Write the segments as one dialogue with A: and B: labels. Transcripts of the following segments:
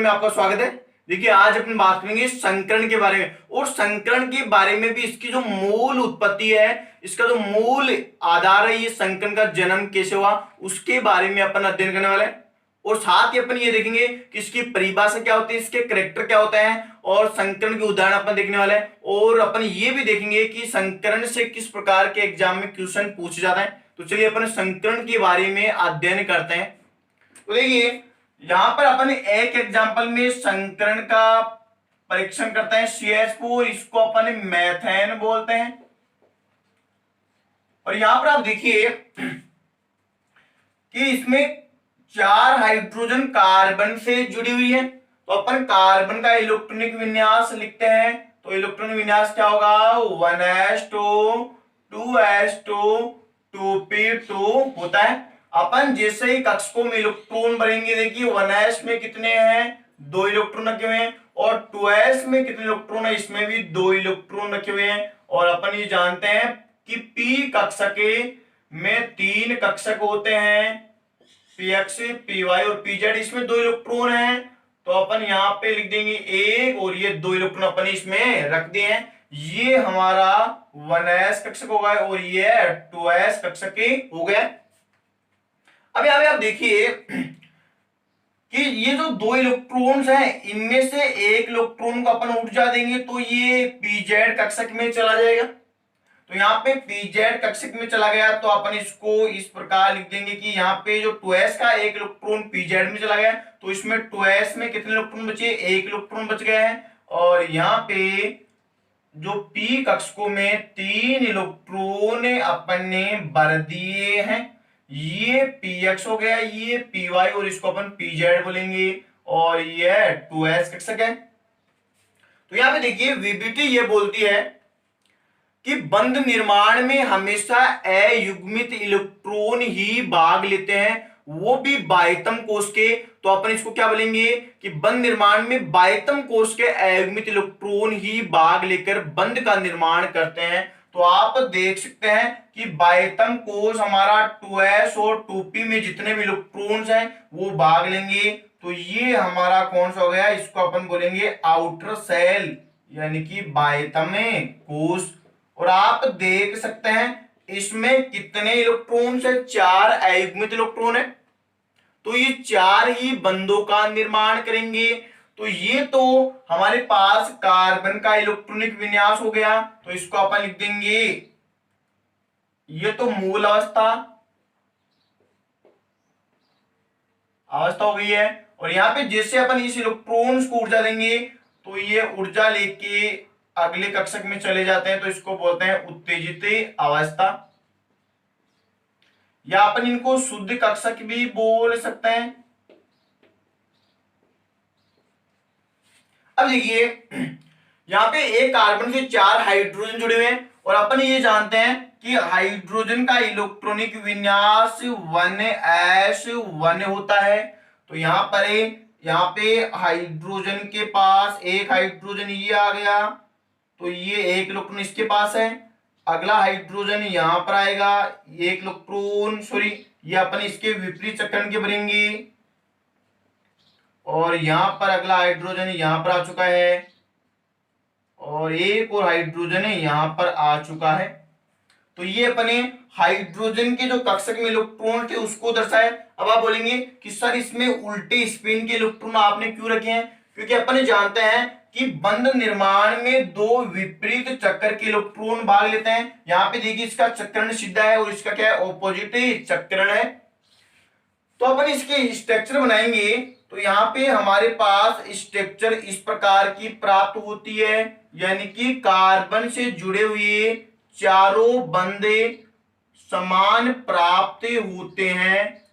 A: में आपका स्वागत है। देखिए आज अपन बात करेंगे संकरण के बारे में, और संकरण के बारे में भी इसकी जो मूल उत्पत्ति है, इसका जो मूल आधार है, ये संकरण का जन्म कैसे हुआ उसके बारे में अपन अध्ययन करने वाले हैं। और साथ ही अपन ये देखेंगे कि इसकी परिभाषा क्या होती है, इसके कैरेक्टर क्या होता है, और संकरण के उदाहरण अपन देखने वाले हैं। और अपन ये भी देखेंगे कि संकरण से किस प्रकार के एग्जाम में क्वेश्चन पूछे जाते हैं। तो चलिए अपन संकरण के बारे में अध्ययन करते हैं। तो देखिए यहां पर अपन एक एग्जांपल में संकरण का परीक्षण करते हैं। CH4 इसको अपन मेथेन बोलते हैं। और यहां पर आप देखिए कि इसमें 4 हाइड्रोजन कार्बन से जुड़ी हुई है। तो अपन कार्बन का इलेक्ट्रॉनिक विन्यास लिखते हैं। तो इलेक्ट्रॉनिक विन्यास क्या होगा, 1s2 2s2 2p2 होता है। अपन जैसे ही कक्षकों में इलेक्ट्रॉन भरेंगे, देखिए 1s में कितने हैं, 2 इलेक्ट्रॉन रखे हुए हैं, और 2s में कितने इलेक्ट्रॉन है, इसमें भी 2 इलेक्ट्रॉन रखे हुए हैं। और अपन ये जानते हैं कि p कक्षक में 3 कक्षक होते हैं, px py और pz, इसमें 2 इलेक्ट्रॉन हैं। तो अपन यहाँ पे लिख देंगे 1 और ये 2 इलेक्ट्रॉन अपन इसमें रख दिए हैं। ये हमारा 1s कक्षक होगा और ये 2s कक्षक हो गया। अब यहाँ पे आप देखिए कि ये जो 2 इलेक्ट्रॉन्स हैं, इनमें से एक इलेक्ट्रॉन को अपन ऊर्जा देंगे तो ये pz कक्षक में चला जाएगा। तो यहाँ पे pz कक्षक में चला गया, तो अपन इसको इस प्रकार लिख देंगे कि यहाँ पे जो 2s का एक इलेक्ट्रॉन pz में चला गया, तो इसमें 2s में कितने इलेक्ट्रॉन बचे, एक इलेक्ट्रॉन बच गया है। और यहाँ पे जो p कक्षकों में 3 इलेक्ट्रॉन अपन ने भर दिए हैं। ये px हो गया, ये py और इसको अपन pz बोलेंगे, और ये 2s कक्षक है। तो यहाँ पे देखिए VBT ये बोलती है कि बंध निर्माण में हमेशा अयुग्मित इलेक्ट्रॉन ही भाग लेते हैं, वो भी बाह्यतम कोश के। तो अपन इसको क्या बोलेंगे कि बंध निर्माण में बाह्यतम कोश के अयुग्मित इलेक्ट्रॉन ही भाग लेकर बंध का निर्माण करते हैं। तो आप देख सकते हैं कि बाह्यतम कोश हमारा 2s और 2p में जितने भी इलेक्ट्रॉन्स हैं वो भाग लेंगे। तो ये हमारा कौन सा हो गया, इसको अपन बोलेंगे आउटर सेल, यानी कि बाह्यतम कोश। और आप देख सकते हैं इसमें कितने इलेक्ट्रॉन्स है, 4 अयुग्मित इलेक्ट्रॉन है। तो ये 4 ही बंधों का निर्माण करेंगे। तो ये तो हमारे पास कार्बन का इलेक्ट्रॉनिक विन्यास हो गया, तो इसको अपन लिख देंगे, ये तो मूल अवस्था हो गई है। और यहाँ पे जैसे अपन इस इलेक्ट्रॉन्स को ऊर्जा देंगे तो ये ऊर्जा लेके अगले कक्षक में चले जाते हैं, तो इसको बोलते हैं उत्तेजित अवस्था, या अपन इनको शुद्ध कक्षक भी बोल सकते हैं। अब देखिए यहाँ पे एक कार्बन से 4 हाइड्रोजन जुड़े हुए हैं, और अपन ये जानते हैं कि हाइड्रोजन का इलेक्ट्रॉनिक विन्यास 1s1 होता है। तो यहाँ पे हाइड्रोजन के पास एक हाइड्रोजन ये आ गया, तो ये एक इलेक्ट्रॉन इसके पास है। अगला हाइड्रोजन यहाँ पर आएगा, एक इलेक्ट्रॉन सॉरी, ये अपन इसके विपरीत चक्रण के भरेंगे। और यहाँ पर अगला हाइड्रोजन यहाँ पर आ चुका है, और एक और हाइड्रोजन यहाँ पर आ चुका है। तो ये अपने हाइड्रोजन के जो कक्षक में इलेक्ट्रॉन थे उसको दर्शाए। अब आप बोलेंगे कि सर इसमें उल्टे स्पिन के इलेक्ट्रॉन आपने क्यों रखे हैं, क्योंकि अपन जानते हैं कि बंध निर्माण में 2 विपरीत चक्कर के इलेक्ट्रॉन भाग लेते हैं। यहाँ पे देखिए इसका चक्रण सीधा है और इसका क्या है, ऑपोजिट चक्रण है। तो अपन इसके स्ट्रक्चर बनाएंगे, तो यहाँ पे हमारे पास स्ट्रक्चर इस प्रकार की प्राप्त होती है, यानी कि कार्बन से जुड़े हुए चारों बंधे समान प्राप्त होते हैं।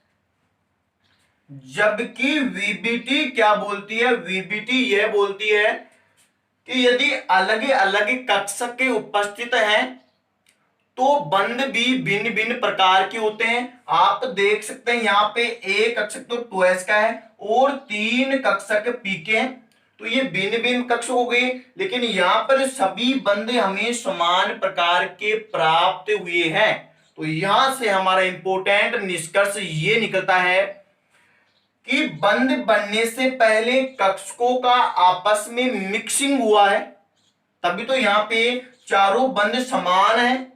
A: जबकि VBT क्या बोलती है, VBT यह बोलती है कि यदि अलग अलग कक्षक के उपस्थित हैं तो बंध भी भिन्न भिन्न प्रकार के होते हैं। आप देख सकते हैं यहाँ पे एक कक्षक तो 2s का है और 3 कक्षक p के हैं, तो ये भिन्न भिन्न कक्ष हो गए, लेकिन यहाँ पर सभी बंध हमें समान प्रकार के प्राप्त हुए हैं। तो यहां से हमारा इंपॉर्टेंट निष्कर्ष ये निकलता है कि बंद बनने से पहले कक्षकों का आपस में मिक्सिंग हुआ है, तभी तो यहाँ पे चारों बंद समान है।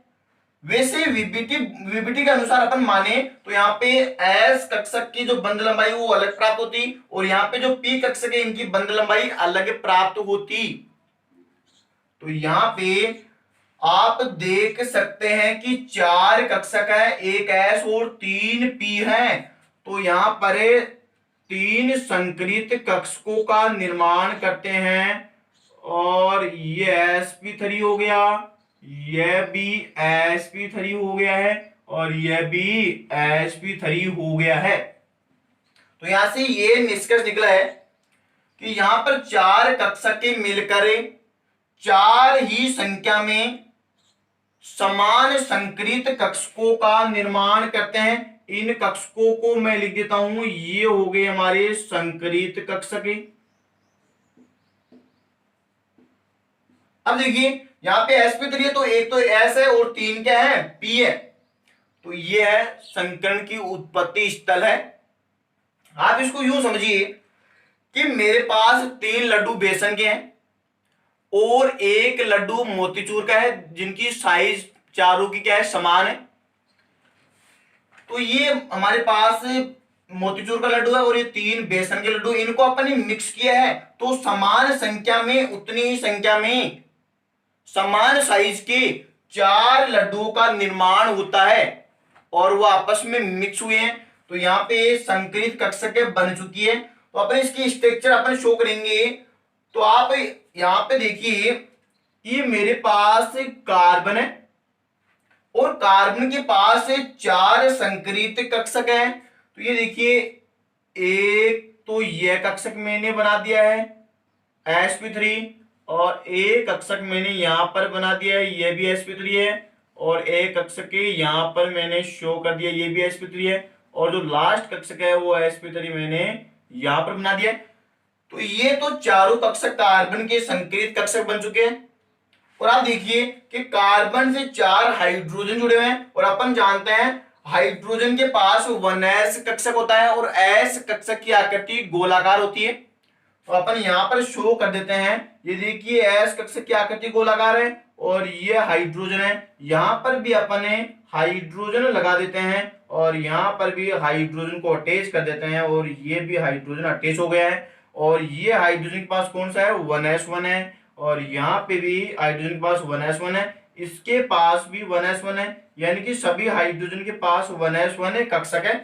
A: वैसे वीबीटी के अनुसार अपन माने तो यहाँ पे एस कक्षक की जो बंद लंबाई वो अलग प्राप्त होती और यहाँ पे जो पी कक्षक है इनकी बंद लंबाई अलग प्राप्त होती। तो यहाँ पे आप देख सकते हैं कि 4 कक्षक है, 1 एस और 3 पी है। तो यहाँ पर 3 संकरित कक्षकों का निर्माण करते हैं और ये sp3 हो गया, यह भी sp3 हो गया है और यह भी sp3 हो गया है। तो यहां से ये निष्कर्ष निकला है कि यहां पर 4 कक्षक के मिलकर 4 ही संख्या में समान संकरित कक्षकों का निर्माण करते हैं। इन कक्षकों को मैं लिख देता हूं, ये हो गए हमारे संकरित कक्षक। अब देखिए यहां पे sp3 है तो एक तो s है और 3 क्या है, p है। तो ये है संकरण की उत्पत्ति स्थल है। आप इसको यूं समझिए कि मेरे पास 3 लड्डू बेसन के हैं और 1 लड्डू मोतीचूर का है, जिनकी साइज चारों की क्या है, समान है। तो ये हमारे पास मोतीचूर का लड्डू है और ये 3 बेसन के लड्डू, इनको अपन ने मिक्स किया है तो समान संख्या में, उतनी ही संख्या में समान साइज के 4 लड्डुओं का निर्माण होता है और वो आपस में मिक्स हुए हैं। तो यहाँ पे संकरित कक्षक बन चुकी है। तो अपन इसकी स्ट्रक्चर अपन शो करेंगे। तो आप यहाँ पे देखिए ये मेरे पास कार्बन है और कार्बन के पास 4 संकरित कक्षक है। तो ये देखिए एक तो यह कक्षक मैंने बना दिया है sp3 और एक कक्षक मैंने यहां पर बना दिया है, यह भी sp3 है और एक कक्षक के यहां पर मैंने शो कर दिया, ये भी sp3 है और जो लास्ट कक्षक है वो sp3 मैंने यहां पर बना दिया है। तो ये तो चारों कक्षक कार्बन के संकरित कक्षक बन चुके हैं। और आप देखिए कि कार्बन से 4 हाइड्रोजन जुड़े हुए हैं और अपन जानते हैं हाइड्रोजन के पास 1s कक्षक होता है और s कक्षक की आकृति गोलाकार होती है। तो अपन यहां पर शो कर देते हैं, ये देखिए s कक्षक की आकृति गोलाकार है और ये हाइड्रोजन है। यहां पर भी अपन हाइड्रोजन लगा देते हैं और यहां पर भी हाइड्रोजन को अटैच कर देते हैं और ये भी हाइड्रोजन अटैच हो गया है। और ये हाइड्रोजन के पास कौन सा है, 1s1 है और यहाँ पे भी हाइड्रोजन के पास 1s1 है, इसके पास भी 1s1 है, यानी कि सभी हाइड्रोजन के पास 1s1 कक्षक है।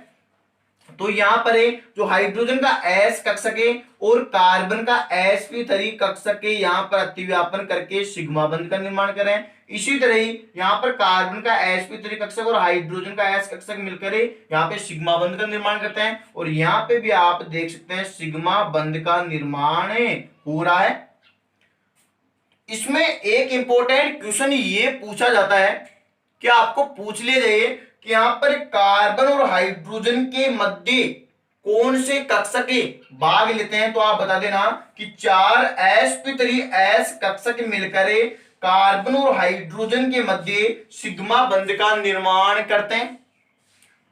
A: तो यहाँ पर जो हाइड्रोजन का s कक्षक है और कार्बन का sp3 कक्षक के यहाँ पर अतिव्यापन करके सिग्मा बंध का निर्माण करें। इसी तरह ही यहाँ पर कार्बन का sp3 कक्षक और हाइड्रोजन का s कक्षक मिलकर यहाँ पे सिग्मा बंध का निर्माण करते हैं और यहाँ पे भी आप देख सकते हैं सिग्मा बंध का निर्माण हो रहा है। इसमें एक इंपॉर्टेंट क्वेश्चन ये पूछा जाता है कि आपको पूछ लिया जाइए कि यहां पर कार्बन और हाइड्रोजन के मध्य कौन से कक्षक भाग लेते हैं। तो आप बता देना कि 4 sp3s कक्षक मिलकर कार्बन और हाइड्रोजन के मध्य सिग्मा बंध का निर्माण करते हैं।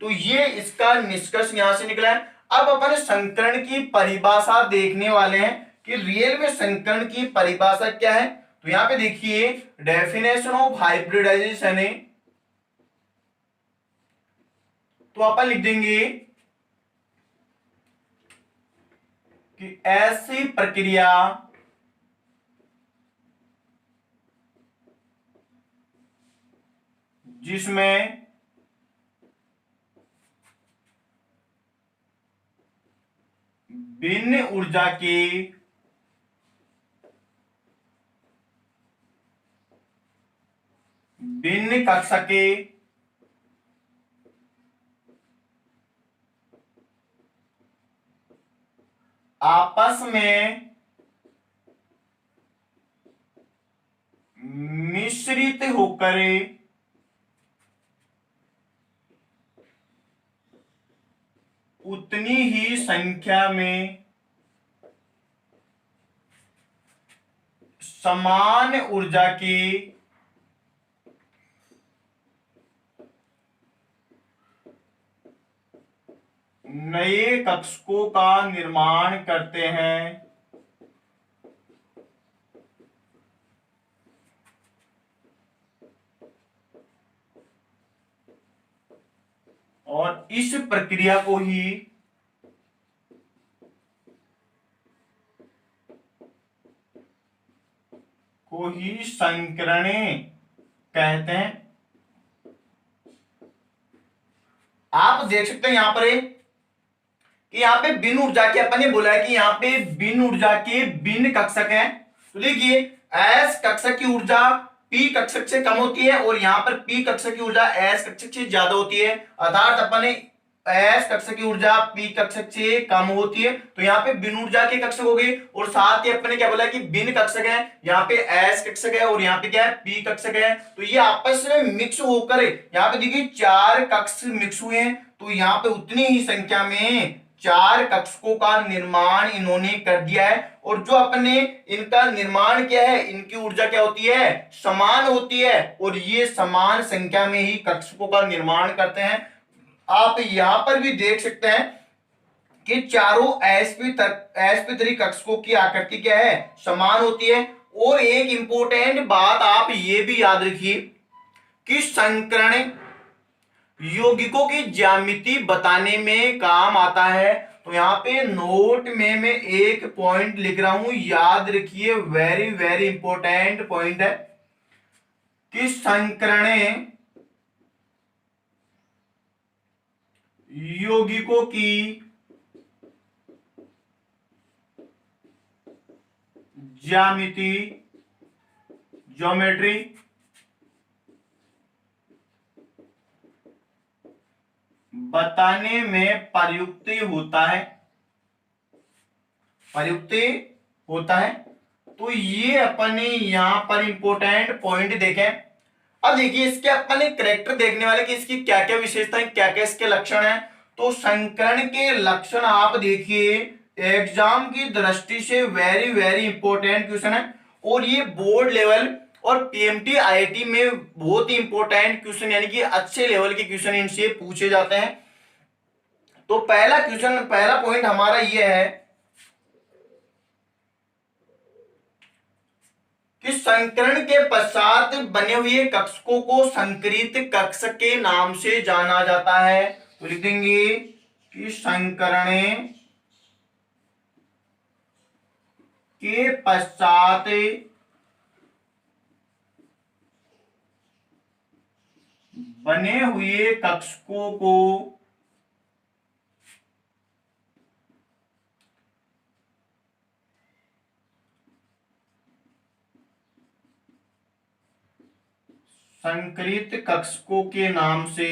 A: तो ये इसका निष्कर्ष यहां से निकला है। अब अपन संकरण की परिभाषा देखने वाले हैं कि रियल में संकरण की परिभाषा क्या है। तो यहां पे देखिए डेफिनेशन ऑफ हाइब्रिडाइजेशन है, तो अपन लिख देंगे कि ऐसी प्रक्रिया जिसमें भिन्न ऊर्जा के भिन्न कक्षक के आपस में मिश्रित होकर उतनी ही संख्या में समान ऊर्जा की नए कक्षकों का निर्माण करते हैं। और इस प्रक्रिया को ही संकरणे कहते हैं। आप देख सकते हैं यहां पर कि यहाँ पे बिन ऊर्जा के, अपन ने बोला है कि यहाँ पे बिन ऊर्जा के बिन कक्षक हैं। तो देखिए एस कक्षक की ऊर्जा पी कक्षक से कम होती है और यहाँ पर पी कक्षक की ऊर्जा एस कक्षक से ज्यादा होती है, अर्थात अपन ने एस कक्षक की ऊर्जा पी कक्षक से कम होती है। तो यहाँ पे बिन ऊर्जा के कक्षक हो गए और साथ ही अपन ने क्या बोला कि बिन कक्षक है, यहाँ पे एस कक्षक है और यहाँ पे क्या है पी कक्षक है। तो ये आपस में मिक्स होकर यहाँ पे देखिए 4 कक्षक मिक्स हुए हैं। तो यहाँ पे उतनी ही संख्या में 4 कक्षकों का निर्माण इन्होंने कर दिया है। और जो अपन ने इनका निर्माण किया है, इनकी ऊर्जा क्या होती है, समान होती है और ये समान संख्या में ही कक्षकों का निर्माण करते हैं। आप यहां पर भी देख सकते हैं कि चारों sp3 कक्षकों की आकृति क्या है, समान होती है। और एक इंपॉर्टेंट बात आप ये भी याद रखिए कि संकरण यौगिकों की ज्यामिति बताने में काम आता है। तो यहाँ पे नोट में मैं एक पॉइंट लिख रहा हूं, याद रखिए, वेरी वेरी इंपॉर्टेंट पॉइंट है कि संकरण यौगिकों की ज्यामिति ज्योमेट्री बताने में प्रयुक्त होता है। तो ये अपन ने यहां पर इंपॉर्टेंट पॉइंट देखे। अब देखिए इसके अपन ने कैरेक्टर देखने वाले कि इसकी क्या क्या विशेषताएं, क्या क्या इसके लक्षण हैं। तो संकरण के लक्षण आप देखिए, एग्जाम की दृष्टि से वेरी वेरी इंपॉर्टेंट क्वेश्चन है और ये बोर्ड लेवल और पीएमटी आईआईटी में बहुत ही इंपॉर्टेंट क्वेश्चन, यानी कि अच्छे लेवल के क्वेश्चन इनसे पूछे जाते हैं। तो पहला पॉइंट हमारा ये है कि संकरण के पश्चात बने हुए कक्षकों को संकरित कक्षक के नाम से जाना जाता है। तो लिख देंगे कि संकरण के पश्चात बने हुए कक्षकों को संकरित कक्षकों के नाम से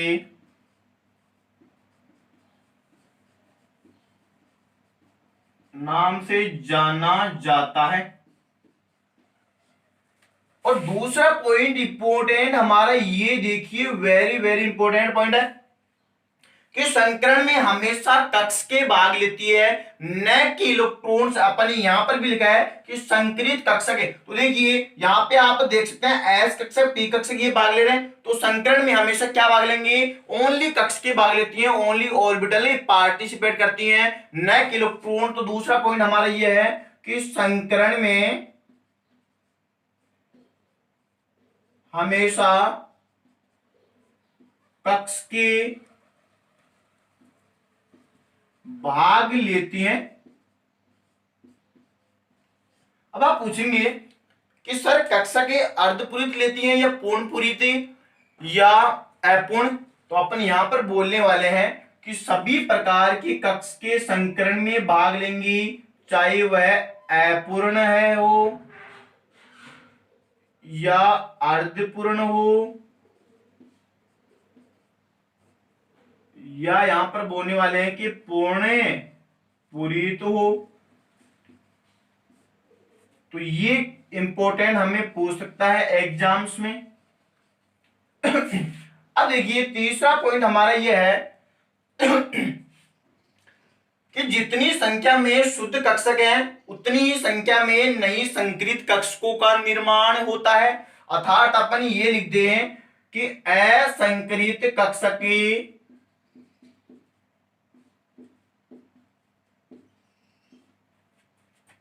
A: जाना जाता है। और दूसरा पॉइंट इंपॉर्टेंट हमारा ये देखिए, वेरी वेरी इंपॉर्टेंट पॉइंट है कि संकरण में हमेशा कक्ष के भाग लेती है, न कि इलेक्ट्रॉन्स। अपन यहां पर भी लिखा है कि संकरित कक्षक है। तो देखिए यहां पे आप देख सकते हैं एस कक्षक पी कक्षक ये भाग ले रहे हैं। तो संकरण में हमेशा क्या भाग लेंगे, ओनली कक्ष के भाग लेती हैं, ओनली ऑर्बिटल पार्टिसिपेट करती हैं, न कि इलेक्ट्रॉन। तो दूसरा पॉइंट हमारा ये है कि संकरण में हमेशा कक्ष के भाग लेती हैं। अब आप पूछेंगे कि सर कक्षा के अर्धपूरित लेती हैं या पूर्णपूरित या अपूर्ण। तो अपन यहां पर बोलने वाले हैं कि सभी प्रकार की कक्ष के संकरण में भाग लेंगी, चाहे वह अपूर्ण है हो या अर्धपूर्ण हो, या यहां पर बोलने वाले हैं कि पूर्ण पूरित हो। तो ये इंपॉर्टेंट हमें पूछ सकता है एग्जाम्स में। अब देखिए तीसरा पॉइंट हमारा यह है कि जितनी संख्या में शुद्ध कक्षक हैं उतनी ही संख्या में नई संकरित कक्षकों का निर्माण होता है। अर्थात अपन ये लिख दे कि असंकरित कक्षक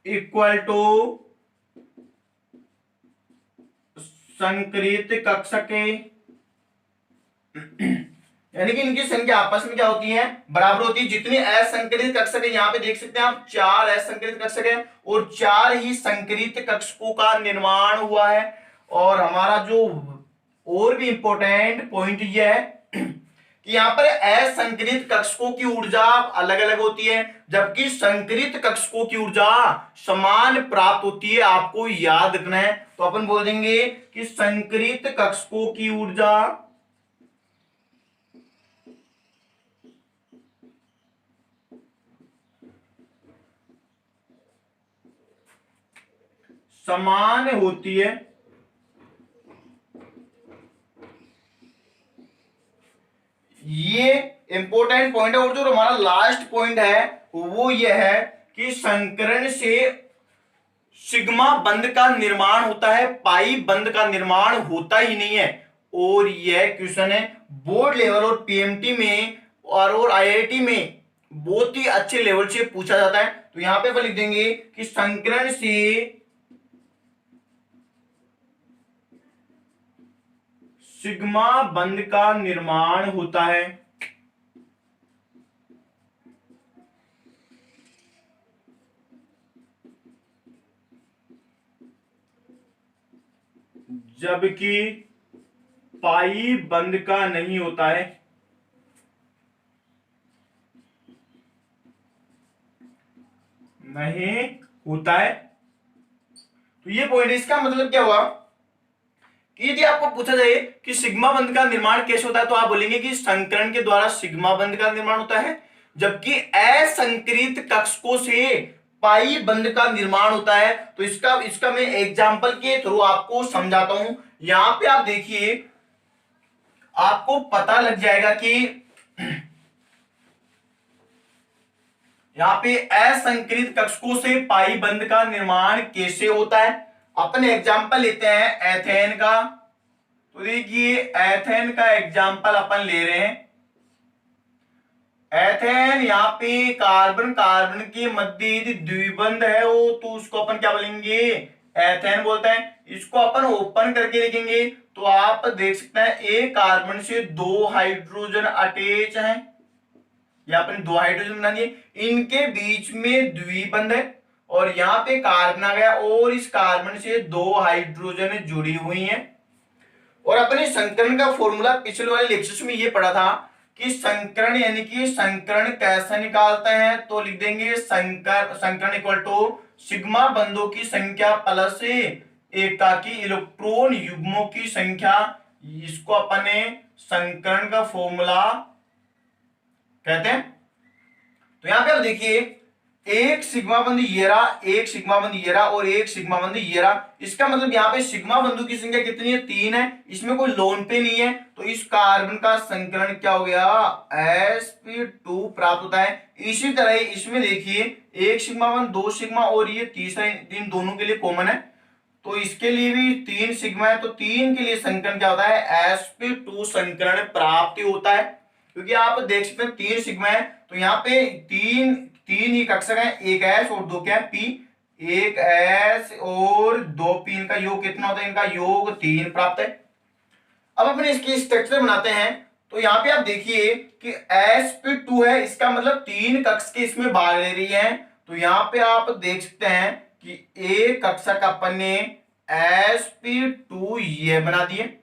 A: इक्वल टू संक्रित कक्षके, यानी कि इनकी संख्या आपस में क्या होती है, बराबर होती है। जितनी असंकरित कक्षक है, यहाँ पे देख सकते हैं आप 4 असंकरित कक्षक है और 4 ही संकरित कक्षकों का निर्माण हुआ है। और हमारा जो और भी इंपॉर्टेंट पॉइंट यह है कि यहाँ पर असंकरित कक्षकों की ऊर्जा अलग अलग होती है, जबकि संकरित कक्षकों की ऊर्जा समान प्राप्त होती है। आपको याद रखना है, तो अपन बोल देंगे कि संकरित कक्षकों की ऊर्जा समान होती है। ये इंपॉर्टेंट पॉइंट है। और जो हमारा लास्ट पॉइंट है वो ये है कि संकरण से सिग्मा बंध का निर्माण होता है, पाई बंध का निर्माण होता ही नहीं है। और यह क्वेश्चन है बोर्ड लेवल और पीएमटी में और आईआईटी में बहुत ही अच्छे लेवल से पूछा जाता है। तो यहां पे अपन लिख देंगे कि संकरण से सिग्मा बंध का निर्माण होता है, जबकि पाई बंध का नहीं होता है। नहीं होता है। तो ये पॉइंट, इसका मतलब क्या हुआ कि यदि आपको पूछा जाए कि सिग्मा बंध का निर्माण कैसे होता है, तो आप बोलेंगे कि संकरण के द्वारा सिग्मा बंध का निर्माण होता है, जबकि असंकरित कक्षकों से पाई बंध का निर्माण होता है। तो इसका इसका मैं एग्जांपल के थ्रू आपको समझाता हूं। यहां पे आप देखिए, आपको पता लग जाएगा कि यहां पे असंकरित कक्षकों से पाई बंध का निर्माण कैसे होता है। अपन एग्जांपल लेते हैं एथेन का। तो देखिए एथेन का एग्जांपल अपन ले रहे हैं। एथेन, यहाँ पे कार्बन कार्बन के मध्य यदि द्विबंध है वो, तो उसको अपन क्या बोलेंगे, एथेन बोलते हैं। इसको अपन ओपन करके लिखेंगे तो आप देख सकते हैं एक कार्बन से 2 हाइड्रोजन अटैच हैं। यहाँ पर 2 हाइड्रोजन बना दिए, इनके बीच में द्विबंध है और यहाँ पे कार्बन आ गया और इस कार्बन से 2 हाइड्रोजन जुड़ी हुई हैं। और अपने संकरण का फॉर्मूला पिछले वाले लेक्चर्स में ये पढ़ा था कि संकरण यानी कि संकरण कैसे निकालते हैं। तो लिख देंगे संकरण इक्वल टू सिग्मा बंधों की संख्या प्लस एकाकी इलेक्ट्रॉन युग्मों की संख्या। इसको अपने संकरण का फॉर्मूला कहते हैं। तो यहां पे आप देखिए एक सिग्मा बंधु ये रहा, एक सिग्मा बंधु ये रहा और एक सिग्मा बंधु ये रहा। इसका मतलब यहाँ पे सिग्मा बंधु की संख्या कितनी है, 3 है। इसमें कोई लोन पे नहीं है, तो इस कार्बन का संकरण क्या हो गया, sp2 प्राप्त होता है। इसी तरह इसमें देखिए एक सिग्मा बंधु, 2 सिग्मा और ये तीसरा, इन दोनों के लिए कॉमन है, तो इसके लिए भी 3 सिग्मा है। तो 3 के लिए संकरण क्या होता है, sp2 संकरण प्राप्ति होता है। क्योंकि आप देख सकते हैं 3 सिग्मा है, तो यहाँ पे तीन ही कक्षक है, एक एस और 2 क्या है, पी। एक एस और 2 पी, इनका योग कितना होता है, इनका योग 3 प्राप्त है। अब अपने इसकी स्ट्रक्चर बनाते हैं। तो यहाँ पे आप देखिए कि sp2 है, इसका मतलब 3 कक्षक इसमें भाग ले रही है। तो यहाँ पे आप देख सकते हैं कि एक कक्षक अपन ने sp2 ये बना दिए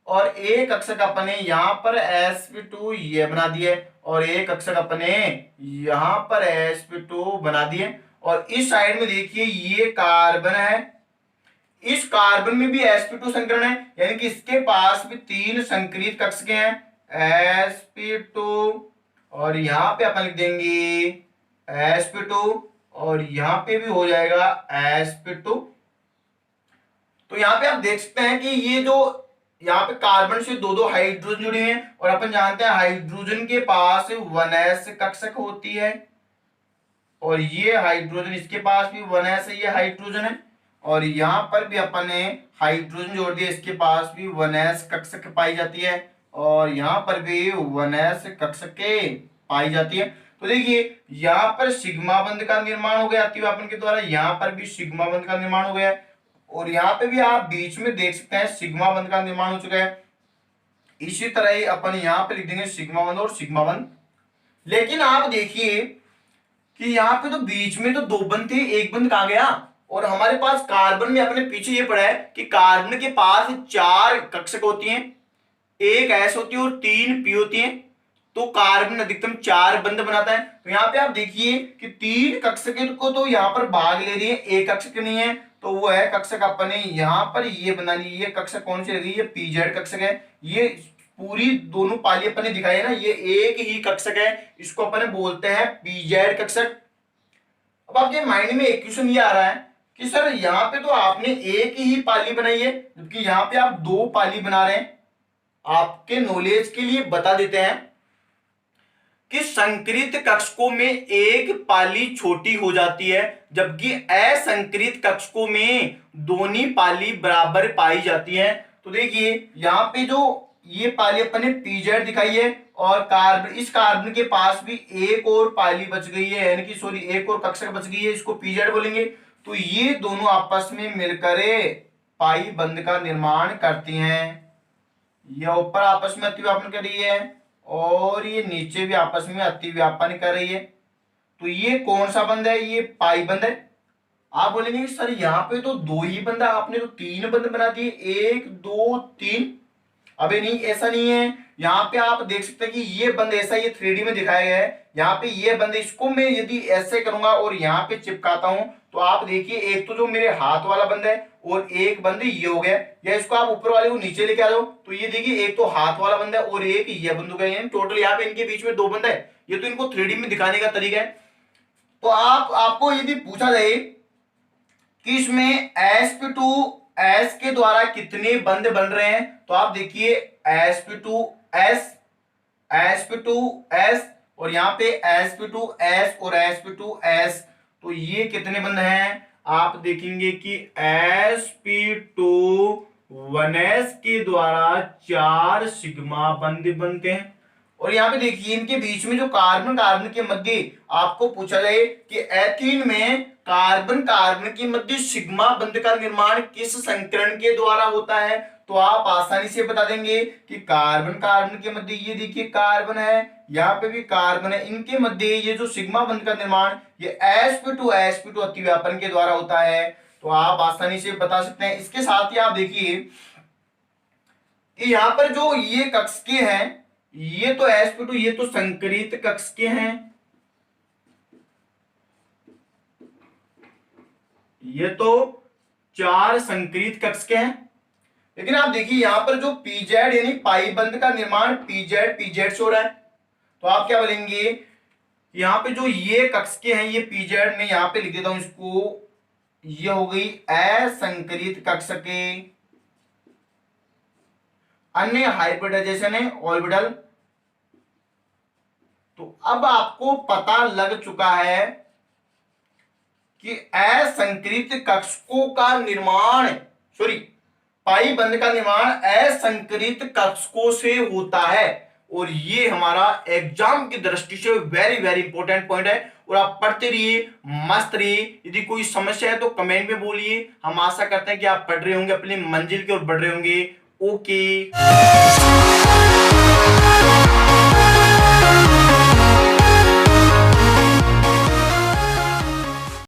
A: और एक कक्षक अपने यहां पर sp2 ये बना दिए और एक कक्षक अपने यहां पर sp2 बना दिए। और इस साइड में देखिए ये कार्बन है, इस कार्बन में भी sp2 संकरण है, यानी कि इसके पास भी 3 संकरित कक्षक हैं sp2 और यहां पे अपन लिख देंगे sp2 और यहां पे भी हो जाएगा sp2। तो यहां पे आप देख सकते हैं कि ये जो यहाँ पे कार्बन से 2 हाइड्रोजन जुड़े हैं और अपन जानते हैं हाइड्रोजन के पास 1s कक्षक होती है और ये हाइड्रोजन इसके पास भी 1s है, ये हाइड्रोजन है। और यहाँ पर भी अपन ने हाइड्रोजन जोड़ दिया, इसके पास भी 1s कक्षक पाई जाती है और यहाँ पर भी 1s कक्षक पाई जाती है। तो देखिए यहाँ पर सिग्मा बंध का निर्माण हो गया अतिव्यापन के द्वारा, यहाँ पर भी सिग्मा बंध का निर्माण हो गया और यहाँ पे भी आप बीच में देख सकते हैं सिग्मा बंध का निर्माण हो चुका है। इसी तरह ही अपन यहाँ पे लिख देंगे सिग्मा बंध और सिग्मा बंध। लेकिन आप देखिए कि यहाँ पे तो बीच में तो दो बंध थे, एक बंध कहाँ गया? और हमारे पास कार्बन में अपने पीछे ये पड़ा है कि कार्बन के पास 4 कक्षक होती हैं, एक एस होती है और 3 पी होती हैं, तो कार्बन अधिकतम 4 बंध बनाता है। तो यहाँ पे आप देखिए कि 3 कक्षक को तो यहाँ पर भाग ले रही है, एक कक्षक नहीं है, तो वो है कक्षक अपने यहाँ पर ये बनानी, ये कक्षक कौन सी लगी? ये पीजेड कक्षक है। ये पूरी दोनों पाली अपने दिखाई है ना, ये एक ही कक्षक है, इसको अपने बोलते हैं पीजेड कक्षक। अब आपके माइंड में एक क्वेश्चन ये आ रहा है कि सर यहाँ पे तो आपने एक ही पाली बनाई है, जबकि यहाँ पे आप 2 पाली बना रहे हैं। आपके नॉलेज के लिए बता देते हैं कि संकरित कक्षकों में एक पाली छोटी हो जाती है, जबकि असंकरित कक्षकों में दोनों पाली बराबर पाई जाती है। तो देखिए यहाँ पे जो ये पाली अपन ने पीजेड दिखाई है और कार्बन, इस कार्बन के पास भी एक और पाली बच गई है, यानी कि सॉरी एक और कक्षक बच गई है, इसको पीजेड बोलेंगे। तो ये दोनों आपस में मिलकर पाई बंध का निर्माण करती हैं। यह ऊपर आपस में अतिव्यापन कर रही है और ये नीचे भी आपस में अतिव्यापन कर रही है। तो ये कौन सा बंध है? ये पाई बंध है। आप बोलेंगे सर यहाँ पे तो 2 ही बंध, आपने तो 3 बंध बना दिए, 1 2 3। अबे नहीं, ऐसा नहीं है। यहाँ पे आप देख सकते हैं कि ये बंद ऐसा, ये 3D में दिखाया गया है। यहाँ पे ये बंद, इसको मैं यदि ऐसे करूंगा और यहाँ पे चिपकाता हूं तो आप देखिए एक तो जो मेरे हाथ वाला बंद है और एक बंद ये हो गया, या इसको आप ऊपर वाले को नीचे लेके आ जाओ तो ये देखिए एक तो हाथ वाला बंद है और एक ये बंद हो गया। टोटल यहाँ पे इनके बीच में 2 बंद है। ये तो इनको 3D में दिखाने का तरीका है। तो आपको यदि पूछा जाए कि इसमें sp2s के द्वारा कितने बंध बन रहे हैं, तो आप देखिए sp2s sp2s और यहाँ पे sp2s और sp2s, तो ये कितने बंध हैं? आप देखेंगे कि sp2 1s के द्वारा 4 सिग्मा बंध बनते हैं। और यहाँ पे देखिए इनके बीच में जो कार्बन कार्बन के मध्य आपको पूछा जाए कि एथीन में कार्बन कार्बन के मध्य सिग्मा बंध का निर्माण किस संकरण के द्वारा होता है, तो आप आसानी से बता देंगे कि कार्बन कार्बन के मध्य, ये देखिए कार्बन है, यहाँ पे भी कार्बन है, इनके मध्य ये जो सिग्मा बंध का निर्माण ये sp2 अतिव्यापन के द्वारा होता है। तो आप आसानी से बता सकते हैं। इसके साथ ही आप देखिए कि यहाँ पर जो ये कक्षके हैं, ये तो sp2, ये तो संकरित कक्षके हैं, ये तो 4 संकरित कक्षके हैं। लेकिन आप देखिए यहाँ पर जो पीजेड यानी पाई बंध का निर्माण पीजेड से हो रहा है, तो आप क्या बोलेंगे? यहाँ पे जो ये कक्षके हैं ये पीजेड, में यहाँ पे लिख देता हूं इसको, ये हो गई असंकरित कक्षके। अन्य हाइब्रिडाइजेशन है ऑर्बिटल। तो अब आपको पता लग चुका है कि असंकरित कक्षकों का निर्माण, सॉरी पाई बंध का निर्माण असंकरित कक्षकों से होता है। और ये हमारा एग्जाम की दृष्टि से वेरी वेरी इंपॉर्टेंट पॉइंट है। और आप पढ़ते रहिए, मस्त रहिए। यदि कोई समस्या है तो कमेंट में बोलिए। हम आशा करते हैं कि आप पढ़ रहे होंगे, अपनी मंजिल की ओर बढ़ रहे होंगे। ओके।